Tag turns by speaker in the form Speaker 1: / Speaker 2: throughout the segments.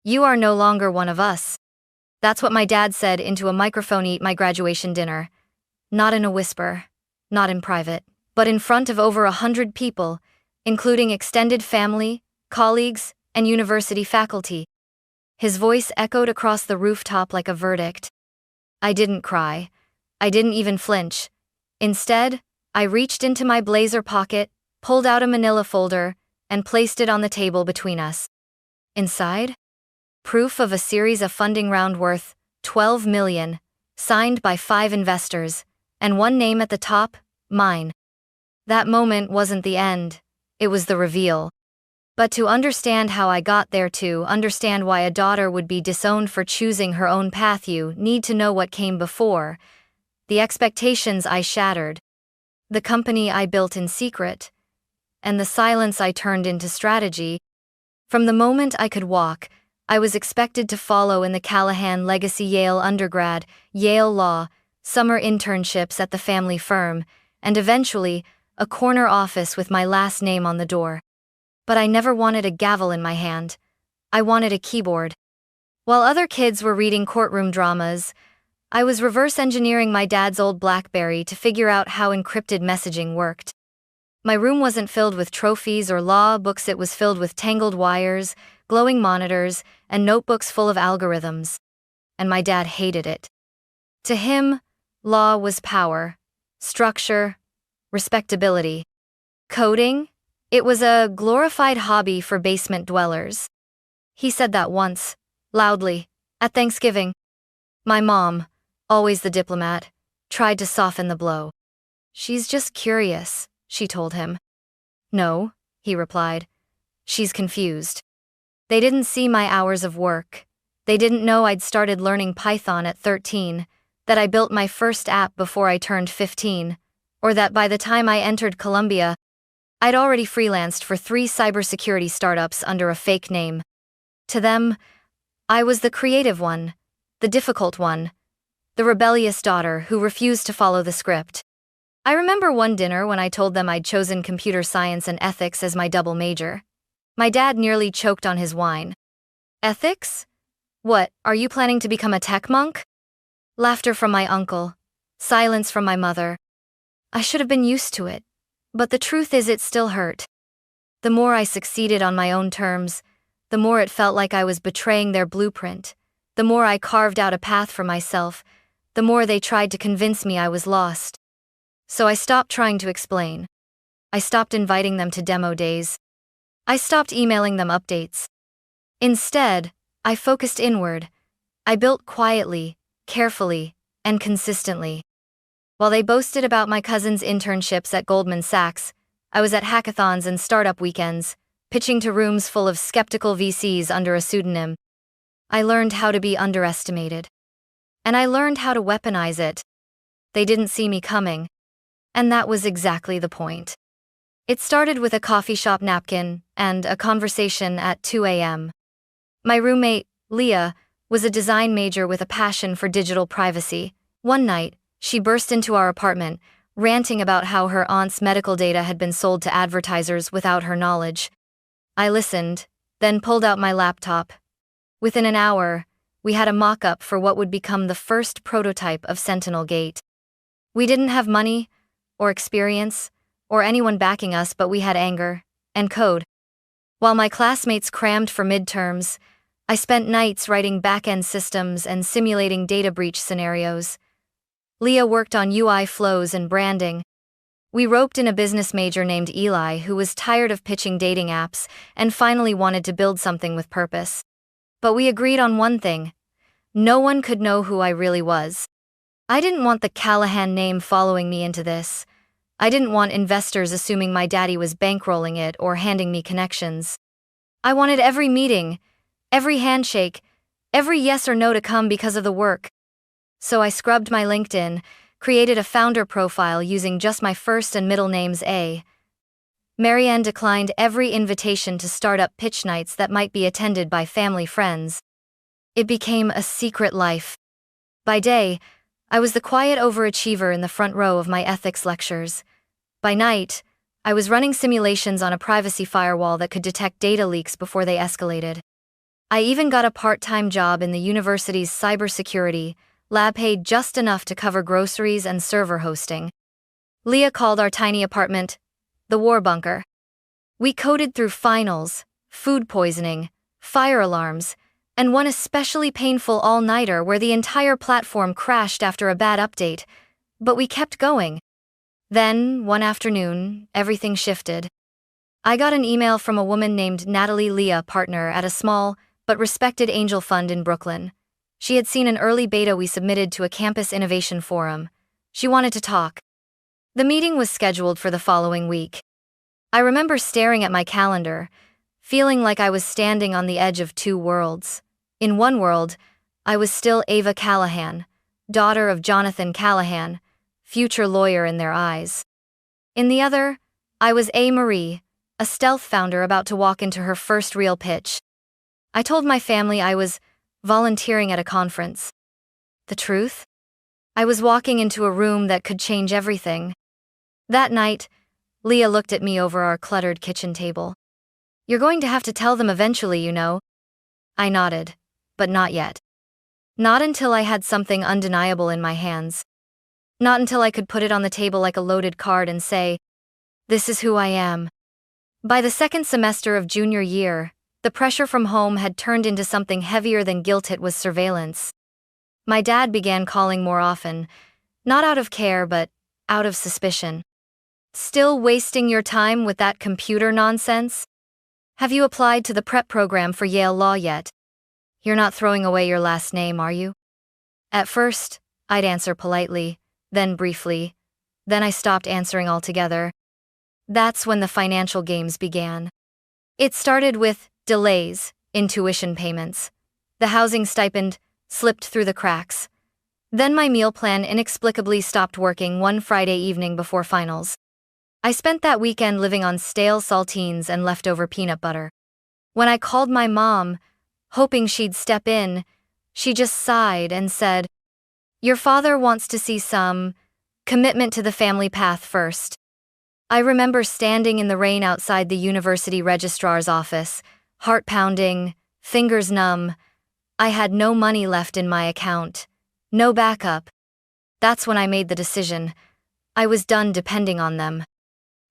Speaker 1: You are no longer one of us. That's what my dad said into a microphone at my graduation dinner. Not in a whisper, not in private, but in front of over 100 people, including extended family, colleagues, and university faculty. His voice echoed across the rooftop like a verdict. I didn't cry. I didn't even flinch. Instead, I reached into my blazer pocket, pulled out a manila folder, and placed it on the table between us. Inside? Proof of a series of funding round worth $12 million, signed by 5 investors, and one name at the top, mine. That moment wasn't the end, it was the reveal. But to understand how I got there, to understand why a daughter would be disowned for choosing her own path, you need to know what came before. The expectations I shattered. The company I built in secret. And the silence I turned into strategy. From the moment I could walk, I was expected to follow in the Callahan legacy: Yale undergrad, Yale law, summer internships at the family firm, and eventually, a corner office with my last name on the door. But I never wanted a gavel in my hand. I wanted a keyboard. While other kids were reading courtroom dramas, I was reverse engineering my dad's old BlackBerry to figure out how encrypted messaging worked. My room wasn't filled with trophies or law books, it was filled with tangled wires, glowing monitors, and notebooks full of algorithms. And my dad hated it. To him, law was power, structure, respectability. Coding? It was a glorified hobby for basement dwellers. He said that once, loudly, at Thanksgiving. My mom, always the diplomat, tried to soften the blow. She's just curious, she told him. No, he replied. She's confused. They didn't see my hours of work. They didn't know I'd started learning Python at 13, that I built my first app before I turned 15, or that by the time I entered Columbia, I'd already freelanced for 3 cybersecurity startups under a fake name. To them, I was the creative one, the difficult one, the rebellious daughter who refused to follow the script. I remember one dinner when I told them I'd chosen computer science and ethics as my double major. My dad nearly choked on his wine. Ethics? What, are you planning to become a tech monk? Laughter from my uncle. Silence from my mother. I should have been used to it. But the truth is, it still hurt. The more I succeeded on my own terms, the more it felt like I was betraying their blueprint. The more I carved out a path for myself, the more they tried to convince me I was lost. So I stopped trying to explain. I stopped inviting them to demo days. I stopped emailing them updates. Instead, I focused inward. I built quietly, carefully, and consistently. While they boasted about my cousin's internships at Goldman Sachs, I was at hackathons and startup weekends, pitching to rooms full of skeptical VCs under a pseudonym. I learned how to be underestimated. And I learned how to weaponize it. They didn't see me coming. And that was exactly the point. It started with a coffee shop napkin and a conversation at 2 a.m. My roommate, Leah, was a design major with a passion for digital privacy. One night, she burst into our apartment, ranting about how her aunt's medical data had been sold to advertisers without her knowledge. I listened, then pulled out my laptop. Within an hour, we had a mock-up for what would become the first prototype of Sentinel Gate. We didn't have money, or experience, or anyone backing us, but we had anger and code. While my classmates crammed for midterms, I spent nights writing back-end systems and simulating data breach scenarios. Leah worked on UI flows and branding. We roped in a business major named Eli who was tired of pitching dating apps and finally wanted to build something with purpose. But we agreed on one thing. No one could know who I really was. I didn't want the Callahan name following me into this. I didn't want investors assuming my daddy was bankrolling it or handing me connections. I wanted every meeting, every handshake, every yes or no to come because of the work. So I scrubbed my LinkedIn, created a founder profile using just my first and middle names A. Marianne declined every invitation to startup pitch nights that might be attended by family friends. It became a secret life. By day, I was the quiet overachiever in the front row of my ethics lectures. By night, I was running simulations on a privacy firewall that could detect data leaks before they escalated. I even got a part-time job in the university's cybersecurity lab, paid just enough to cover groceries and server hosting. Leah called our tiny apartment the war bunker. We coded through finals, food poisoning, fire alarms, and one especially painful all-nighter where the entire platform crashed after a bad update, but we kept going. Then, one afternoon, everything shifted. I got an email from a woman named Natalie, Leah, partner at a small but respected angel fund in Brooklyn. She had seen an early beta we submitted to a campus innovation forum. She wanted to talk. The meeting was scheduled for the following week. I remember staring at my calendar, feeling like I was standing on the edge of two worlds. In one world, I was still Ava Callahan, daughter of Jonathan Callahan, future lawyer in their eyes. In the other, I was A. Marie, a stealth founder about to walk into her first real pitch. I told my family I was volunteering at a conference. The truth? I was walking into a room that could change everything. That night, Leah looked at me over our cluttered kitchen table. "You're going to have to tell them eventually, you know." I nodded, but not yet. Not until I had something undeniable in my hands. Not until I could put it on the table like a loaded card and say, "This is who I am." By the second semester of junior year, the pressure from home had turned into something heavier than guilt. It was surveillance. My dad began calling more often, not out of care but out of suspicion. "Still wasting your time with that computer nonsense? Have you applied to the prep program for Yale Law yet? You're not throwing away your last name, are you?" At first, I'd answer politely, then briefly. Then I stopped answering altogether. That's when the financial games began. It started with delays in tuition payments. The housing stipend slipped through the cracks. Then my meal plan inexplicably stopped working one Friday evening before finals. I spent that weekend living on stale saltines and leftover peanut butter. When I called my mom, hoping she'd step in, she just sighed and said, "Your father wants to see some commitment to the family path first." I remember standing in the rain outside the university registrar's office, heart pounding, fingers numb. I had no money left in my account, no backup. That's when I made the decision. I was done depending on them.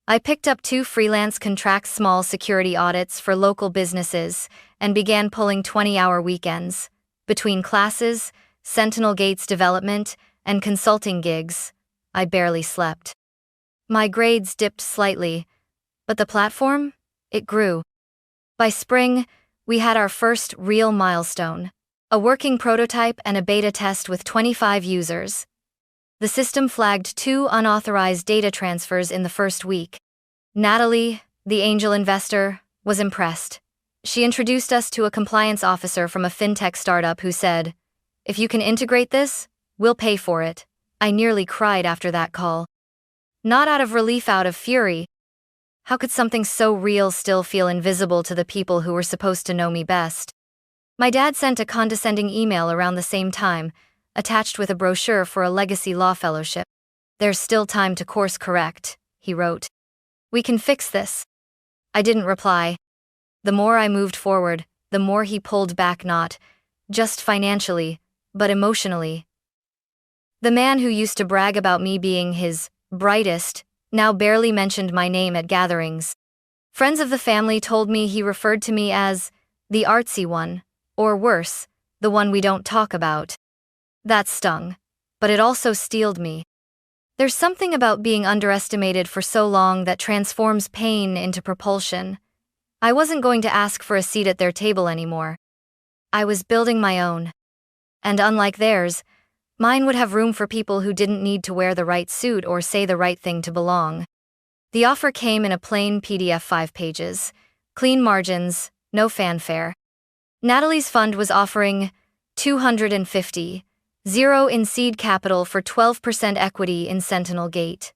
Speaker 1: I picked up 2 freelance contracts, small security audits for local businesses, and began pulling 20-hour weekends. Between classes, Sentinel Gates development, and consulting gigs, I barely slept. My grades dipped slightly, but the platform, it grew. By spring, we had our first real milestone, a working prototype and a beta test with 25 users. The system flagged 2 unauthorized data transfers in the first week. Natalie, the angel investor, was impressed. She introduced us to a compliance officer from a fintech startup who said, "If you can integrate this, we'll pay for it." I nearly cried after that call. Not out of relief, out of fury. How could something so real still feel invisible to the people who were supposed to know me best? My dad sent a condescending email around the same time, attached with a brochure for a legacy law fellowship. "There's still time to course correct," he wrote. "We can fix this." I didn't reply. The more I moved forward, the more he pulled back, not just financially, but emotionally. The man who used to brag about me being his brightest now barely mentioned my name at gatherings. Friends of the family told me he referred to me as the artsy one, or worse, the one we don't talk about. That stung, but it also steeled me. There's something about being underestimated for so long that transforms pain into propulsion. I wasn't going to ask for a seat at their table anymore. I was building my own. And unlike theirs, mine would have room for people who didn't need to wear the right suit or say the right thing to belong. The offer came in a plain PDF, 5 pages, clean margins, no fanfare. Natalie's fund was offering $250,000 in seed capital for 12% equity in Sentinel Gate.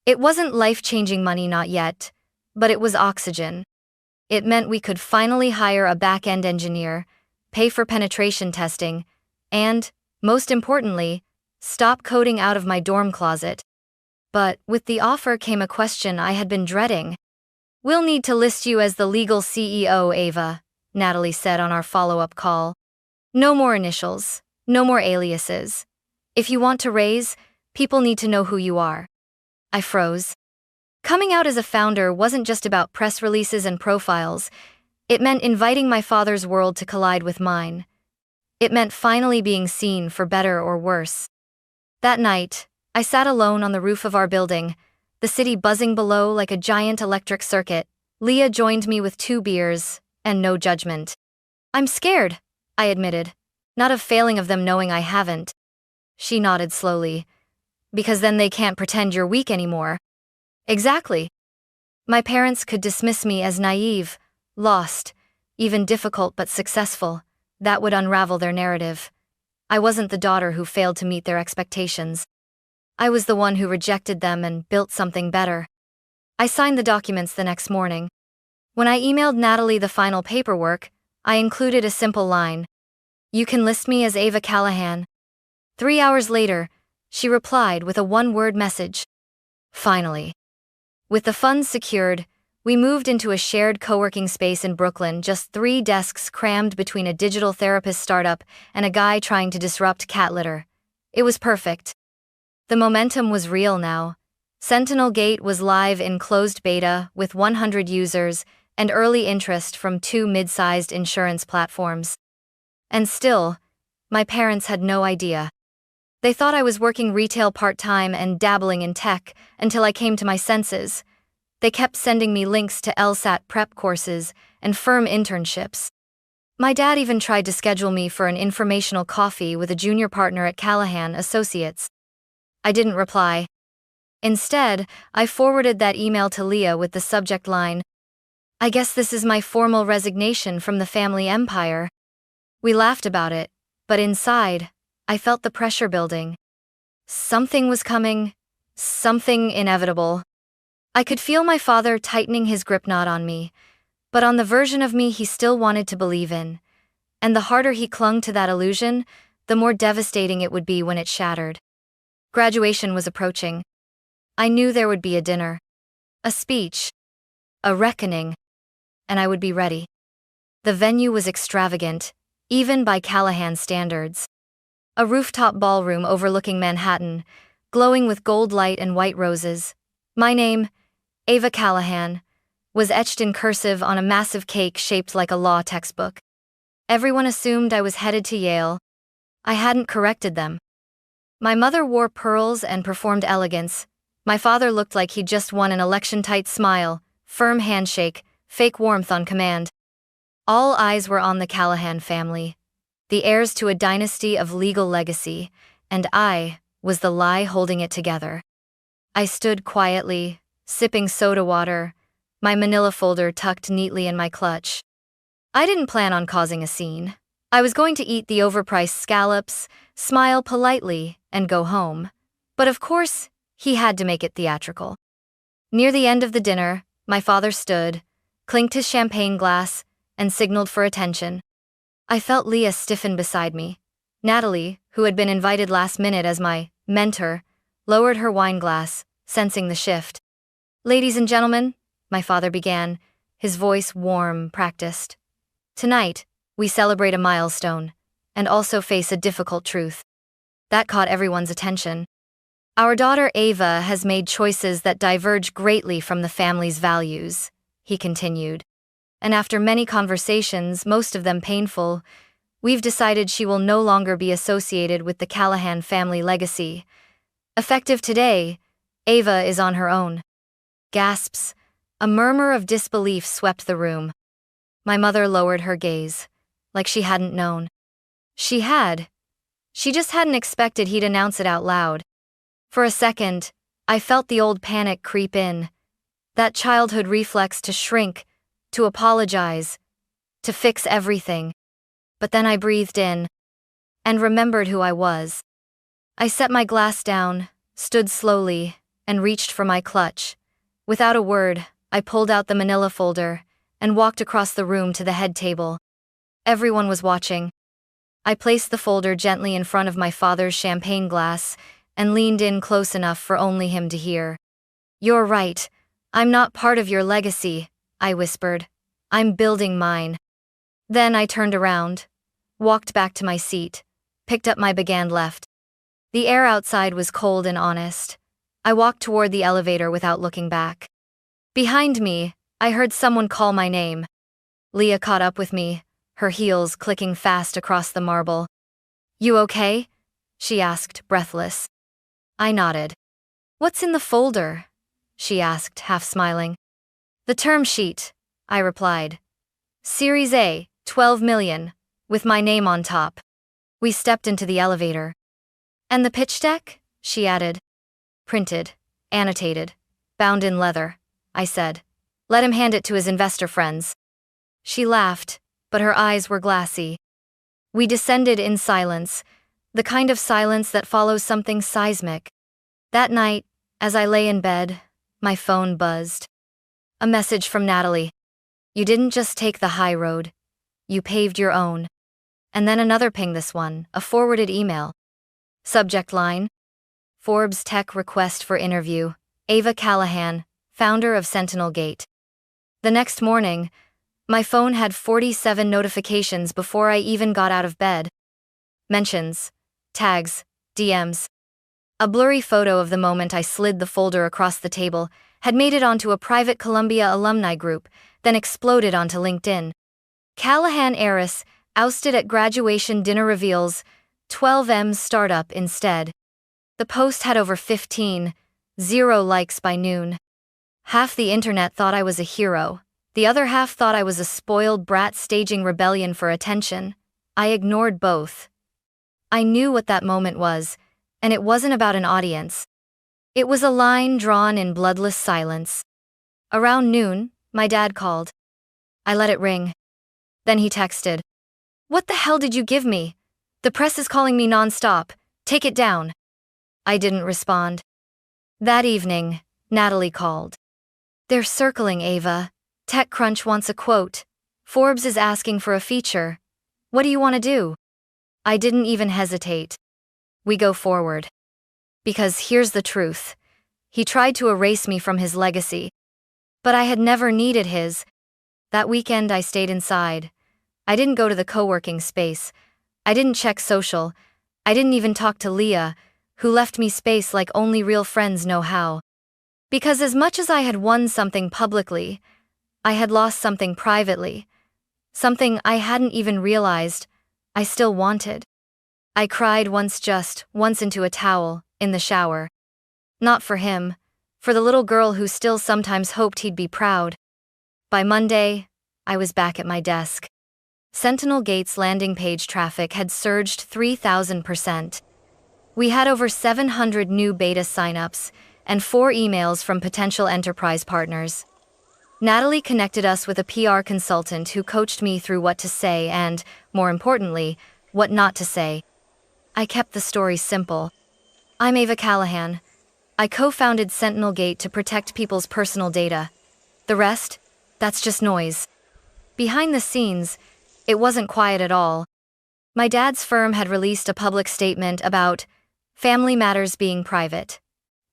Speaker 1: It wasn't life-changing money, not yet, but it was oxygen. It meant we could finally hire a back-end engineer, pay for penetration testing, and, most importantly, stop coding out of my dorm closet. But with the offer came a question I had been dreading. "We'll need to list you as the legal CEO, Ava," Natalie said on our follow-up call. No more initials, no more aliases. If you want to raise, people need to know who you are. I froze. Coming out as a founder wasn't just about press releases and profiles. It meant inviting my father's world to collide with mine. It meant finally being seen for better or worse. That night, I sat alone on the roof of our building, the city buzzing below like a giant electric circuit. Leah joined me with 2 beers, and no judgment. I'm scared, I admitted, not of failing of them knowing I haven't. She nodded slowly. Because then they can't pretend you're weak anymore. Exactly. My parents could dismiss me as naive, lost, even difficult but successful. That would unravel their narrative. I wasn't the daughter who failed to meet their expectations. I was the one who rejected them and built something better. I signed the documents the next morning. When I emailed Natalie the final paperwork, I included a simple line. You can list me as Ava Callahan. 3 hours later, she replied with a 1-word message. Finally. With the funds secured, we moved into a shared co-working space in Brooklyn, just 3 desks crammed between a digital therapist startup and a guy trying to disrupt cat litter. It was perfect. The momentum was real now. Sentinel Gate was live in closed beta with 100 users and early interest from 2 mid-sized insurance platforms. And still, my parents had no idea. They thought I was working retail part-time and dabbling in tech until I came to my senses. They kept sending me links to LSAT prep courses and firm internships. My dad even tried to schedule me for an informational coffee with a junior partner at Callahan Associates. I didn't reply. Instead, I forwarded that email to Leah with the subject line, I guess this is my formal resignation from the family empire. We laughed about it, but inside, I felt the pressure building. Something was coming, something inevitable. I could feel my father tightening his grip knot on me, but on the version of me he still wanted to believe in. And the harder he clung to that illusion, the more devastating it would be when it shattered. Graduation was approaching. I knew there would be a dinner, a speech, a reckoning, and I would be ready. The venue was extravagant, even by Callahan standards. A rooftop ballroom overlooking Manhattan, glowing with gold light and white roses. My name, Ava Callahan, was etched in cursive on a massive cake shaped like a law textbook. Everyone assumed I was headed to Yale. I hadn't corrected them. My mother wore pearls and performed elegance. My father looked like he'd just won an election-tight smile, firm handshake, fake warmth on command. All eyes were on the Callahan family, the heirs to a dynasty of legal legacy, and I was the lie holding it together. I stood quietly, sipping soda water, my manila folder tucked neatly in my clutch. I didn't plan on causing a scene. I was going to eat the overpriced scallops, smile politely, and go home. But of course, he had to make it theatrical. Near the end of the dinner, my father stood, clinked his champagne glass, and signaled for attention. I felt Leah stiffen beside me. Natalie, who had been invited last minute as my mentor, lowered her wine glass, sensing the shift. Ladies and gentlemen, my father began, his voice warm, practiced. Tonight, we celebrate a milestone, and also face a difficult truth. That caught everyone's attention. Our daughter Ava has made choices that diverge greatly from the family's values, he continued. And after many conversations, most of them painful, we've decided she will no longer be associated with the Callahan family legacy. Effective today, Ava is on her own. Gasps. A murmur of disbelief swept the room. My mother lowered her gaze, like she hadn't known. She had. She just hadn't expected he'd announce it out loud. For a second, I felt the old panic creep in. That childhood reflex to shrink, to apologize, to fix everything. But then I breathed in, and remembered who I was. I set my glass down, stood slowly, and reached for my clutch. Without a word, I pulled out the manila folder, and walked across the room to the head table. Everyone was watching. I placed the folder gently in front of my father's champagne glass, and leaned in close enough for only him to hear. You're right. I'm not part of your legacy, I whispered. I'm building mine. Then I turned around, walked back to my seat, picked up my bag and left. The air outside was cold and honest. I walked toward the elevator without looking back. Behind me, I heard someone call my name. Leah caught up with me, her heels clicking fast across the marble. "You okay?" she asked, breathless. I nodded. "What's in the folder?" she asked, half smiling. "The term sheet," I replied. "Series A, 12 million, with my name on top." We stepped into the elevator. "And the pitch deck?" she added. "Printed, annotated, bound in leather," I said. "Let him hand it to his investor friends." She laughed, but her eyes were glassy. We descended in silence, the kind of silence that follows something seismic. That night, as I lay in bed, my phone buzzed. A message from Natalie. "You didn't just take the high road. You paved your own." And then another ping, this one, a forwarded email. Subject line: Forbes Tech Request for Interview, Ava Callahan, founder of Sentinel Gate. The next morning, my phone had 47 notifications before I even got out of bed. Mentions, tags, DMs. A blurry photo of the moment I slid the folder across the table had made it onto a private Columbia alumni group, then exploded onto LinkedIn. Callahan heiress ousted at graduation dinner reveals 12M's startup instead. The post had over 15,000 likes by noon. Half the internet thought I was a hero. The other half thought I was a spoiled brat staging rebellion for attention. I ignored both. I knew what that moment was, and it wasn't about an audience. It was a line drawn in bloodless silence. Around noon, my dad called. I let it ring. Then he texted, "What the hell did you give me? The press is calling me nonstop. Take it down." I didn't respond. That evening, Natalie called. "They're circling, Ava. TechCrunch wants a quote. Forbes is asking for a feature. What do you want to do?" I didn't even hesitate. "We go forward." Because here's the truth. He tried to erase me from his legacy. But I had never needed his. That weekend I stayed inside. I didn't go to the co-working space. I didn't check social. I didn't even talk to Leah, who left me space like only real friends know how. Because as much as I had won something publicly, I had lost something privately. Something I hadn't even realized I still wanted. I cried once into a towel, in the shower. Not for him, for the little girl who still sometimes hoped he'd be proud. By Monday, I was back at my desk. Sentinel Gate's landing page traffic had surged 3,000%. We had over 700 new beta signups and 4 emails from potential enterprise partners. Natalie connected us with a PR consultant who coached me through what to say and, more importantly, what not to say. I kept the story simple. I'm Ava Callahan. I co-founded Sentinel Gate to protect people's personal data. The rest? That's just noise. Behind the scenes, it wasn't quiet at all. My dad's firm had released a public statement about family matters being private.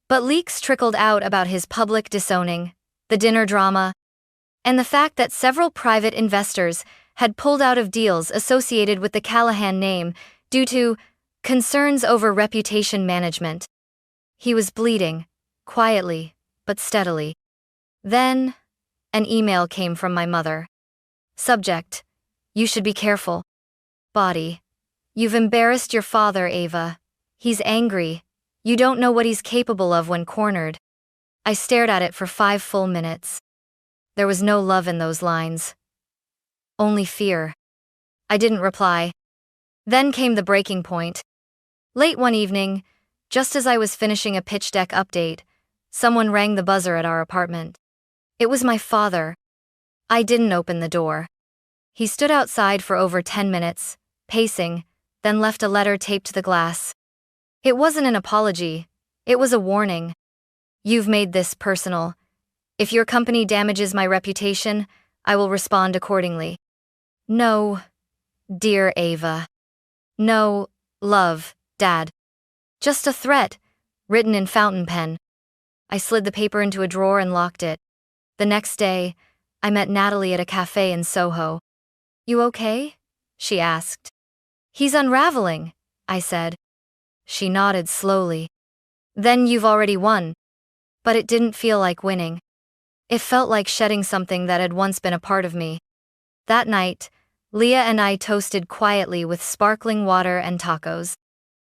Speaker 1: But leaks trickled out about his public disowning, the dinner drama, and the fact that several private investors had pulled out of deals associated with the Callahan name due to concerns over reputation management. He was bleeding, quietly, but steadily. Then, an email came from my mother. Subject: You should be careful. Body: You've embarrassed your father, Ava. He's angry. You don't know what he's capable of when cornered. I stared at it for 5 full minutes. There was no love in those lines. Only fear. I didn't reply. Then came the breaking point. Late one evening, just as I was finishing a pitch deck update, someone rang the buzzer at our apartment. It was my father. I didn't open the door. He stood outside for over 10 minutes, pacing, then left a letter taped to the glass. It wasn't an apology. It was a warning. You've made this personal. If your company damages my reputation, I will respond accordingly. No, dear Ava. No, love, Dad. Just a threat, written in fountain pen. I slid the paper into a drawer and locked it. The next day, I met Natalie at a cafe in Soho. You okay? She asked. He's unraveling, I said. She nodded slowly. Then you've already won. But it didn't feel like winning. It felt like shedding something that had once been a part of me. That night, Leah and I toasted quietly with sparkling water and tacos.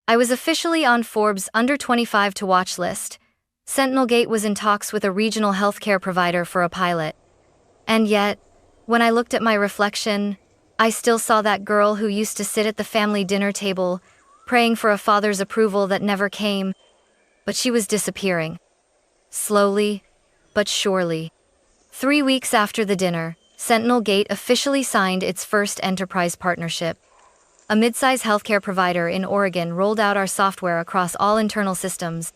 Speaker 1: I was officially on Forbes' under 25 to watch list. Sentinel Gate was in talks with a regional healthcare provider for a pilot. And yet, when I looked at my reflection, I still saw that girl who used to sit at the family dinner table, praying for a father's approval that never came. But she was disappearing. Slowly, but surely. 3 weeks after the dinner, Sentinel Gate officially signed its first enterprise partnership. A mid-size healthcare provider in Oregon rolled out our software across all internal systems.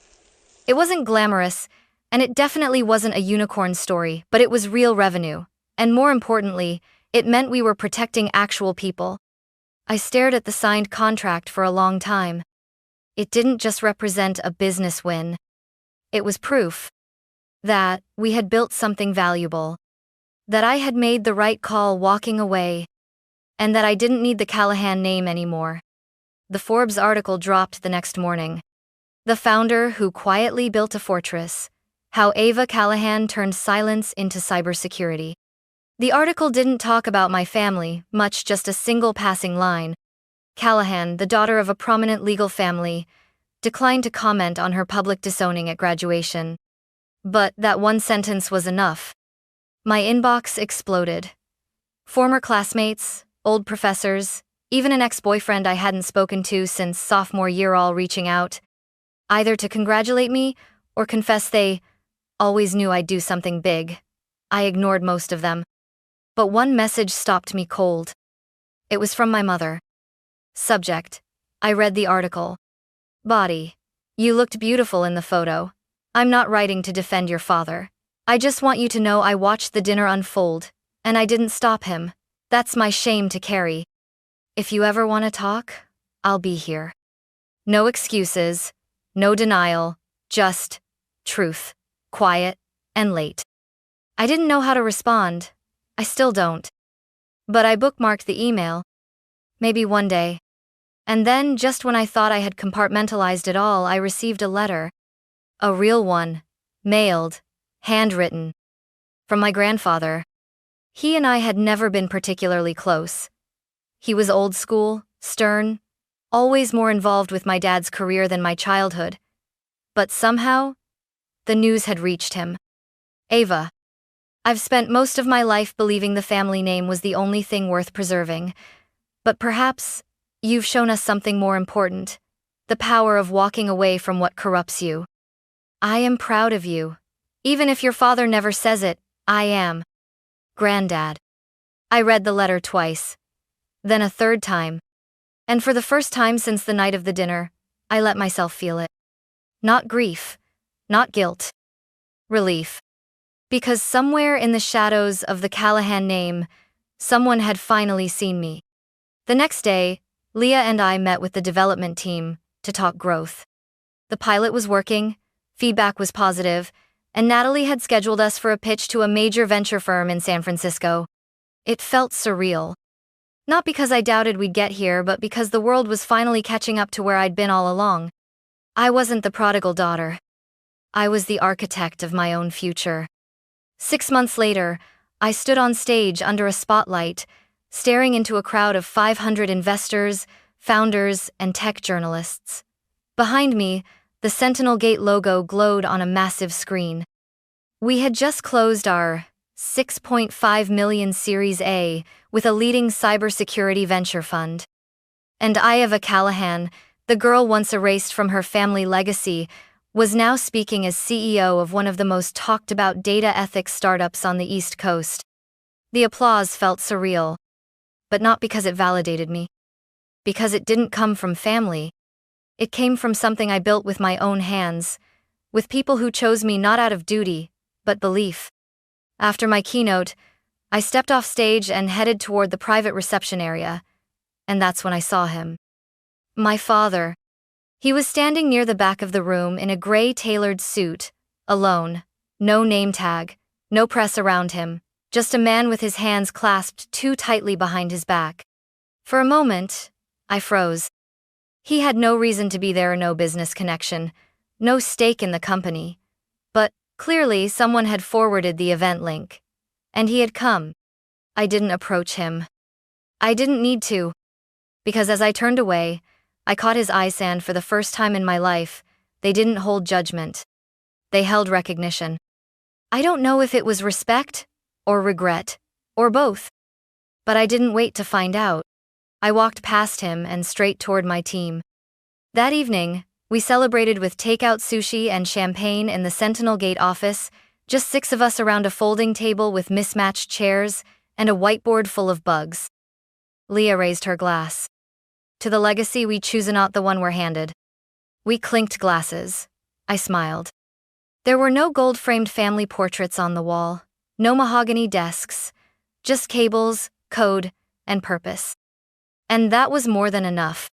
Speaker 1: It wasn't glamorous, and it definitely wasn't a unicorn story, but it was real revenue. And more importantly, it meant we were protecting actual people. I stared at the signed contract for a long time. It didn't just represent a business win. It was proof that we had built something valuable, that I had made the right call walking away, and that I didn't need the Callahan name anymore. The Forbes article dropped the next morning. The founder who quietly built a fortress, how Ava Callahan turned silence into cybersecurity. The article didn't talk about my family much, just a single passing line. Callahan, the daughter of a prominent legal family, declined to comment on her public disowning at graduation. But that one sentence was enough. My inbox exploded. Former classmates, old professors, even an ex-boyfriend I hadn't spoken to since sophomore year all reaching out, either to congratulate me or confess they always knew I'd do something big. I ignored most of them. But one message stopped me cold. It was from my mother. Subject: I read the article. Body: you looked beautiful in the photo. I'm not writing to defend your father. I just want you to know I watched the dinner unfold, and I didn't stop him. That's my shame to carry. If you ever want to talk, I'll be here. No excuses, no denial, just truth, quiet, and late. I didn't know how to respond. I still don't. But I bookmarked the email. Maybe one day. And then, just when I thought I had compartmentalized it all, I received a letter. A real one. Mailed. Handwritten. From my grandfather. He and I had never been particularly close. He was old school, stern, always more involved with my dad's career than my childhood. But somehow, the news had reached him. Ava. I've spent most of my life believing the family name was the only thing worth preserving. But perhaps you've shown us something more important. The power of walking away from what corrupts you. I am proud of you. Even if your father never says it, I am. Granddad. I read the letter twice. Then a third time. And for the first time since the night of the dinner, I let myself feel it. Not grief. Not guilt. Relief. Because somewhere in the shadows of the Callahan name, someone had finally seen me. The next day, Leah and I met with the development team to talk growth. The pilot was working, feedback was positive, and Natalie had scheduled us for a pitch to a major venture firm in San Francisco. It felt surreal. Not because I doubted we'd get here, but because the world was finally catching up to where I'd been all along. I wasn't the prodigal daughter. I was the architect of my own future. 6 months later, I stood on stage under a spotlight, staring into a crowd of 500 investors, founders, and tech journalists. Behind me, the Sentinel Gate logo glowed on a massive screen. We had just closed our $6.5 million Series A with a leading cybersecurity venture fund. And Ava Callahan, the girl once erased from her family legacy, was now speaking as CEO of one of the most talked-about data ethics startups on the East Coast. The applause felt surreal. But not because it validated me. Because it didn't come from family. It came from something I built with my own hands, with people who chose me not out of duty, but belief. After my keynote, I stepped off stage and headed toward the private reception area, and that's when I saw him. My father. He was standing near the back of the room in a gray tailored suit, alone, no name tag, no press around him, just a man with his hands clasped too tightly behind his back. For a moment, I froze. He had no reason to be there, no business connection, no stake in the company. But, clearly, someone had forwarded the event link. And he had come. I didn't approach him. I didn't need to. Because as I turned away, I caught his eyes, and for the first time in my life, they didn't hold judgment. They held recognition. I don't know if it was respect, or regret, or both. But I didn't wait to find out. I walked past him and straight toward my team. That evening, we celebrated with takeout sushi and champagne in the Sentinel Gate office, just 6 of us around a folding table with mismatched chairs and a whiteboard full of bugs. Leah raised her glass. To the legacy we choose, not the one we're handed. We clinked glasses. I smiled. There were no gold-framed family portraits on the wall, no mahogany desks, just cables, code, and purpose. And that was more than enough.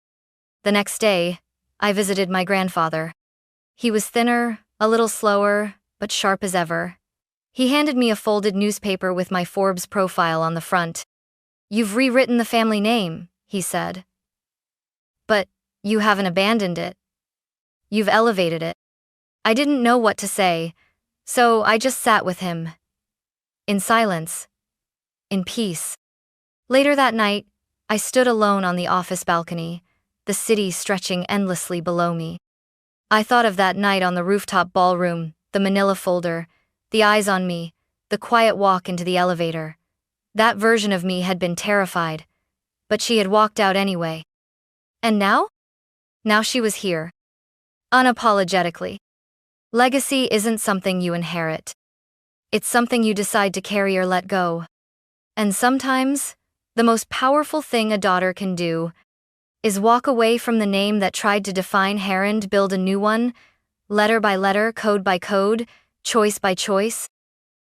Speaker 1: The next day, I visited my grandfather. He was thinner, a little slower, but sharp as ever. He handed me a folded newspaper with my Forbes profile on the front. "You've rewritten the family name," he said. "But you haven't abandoned it. You've elevated it." I didn't know what to say, so I just sat with him. In silence. In peace. Later that night, I stood alone on the office balcony, the city stretching endlessly below me. I thought of that night on the rooftop ballroom, the manila folder, the eyes on me, the quiet walk into the elevator. That version of me had been terrified, but she had walked out anyway. And now? Now she was here. Unapologetically. Legacy isn't something you inherit. It's something you decide to carry or let go. And sometimes, the most powerful thing a daughter can do is walk away from the name that tried to define her and build a new one, letter by letter, code by code, choice by choice.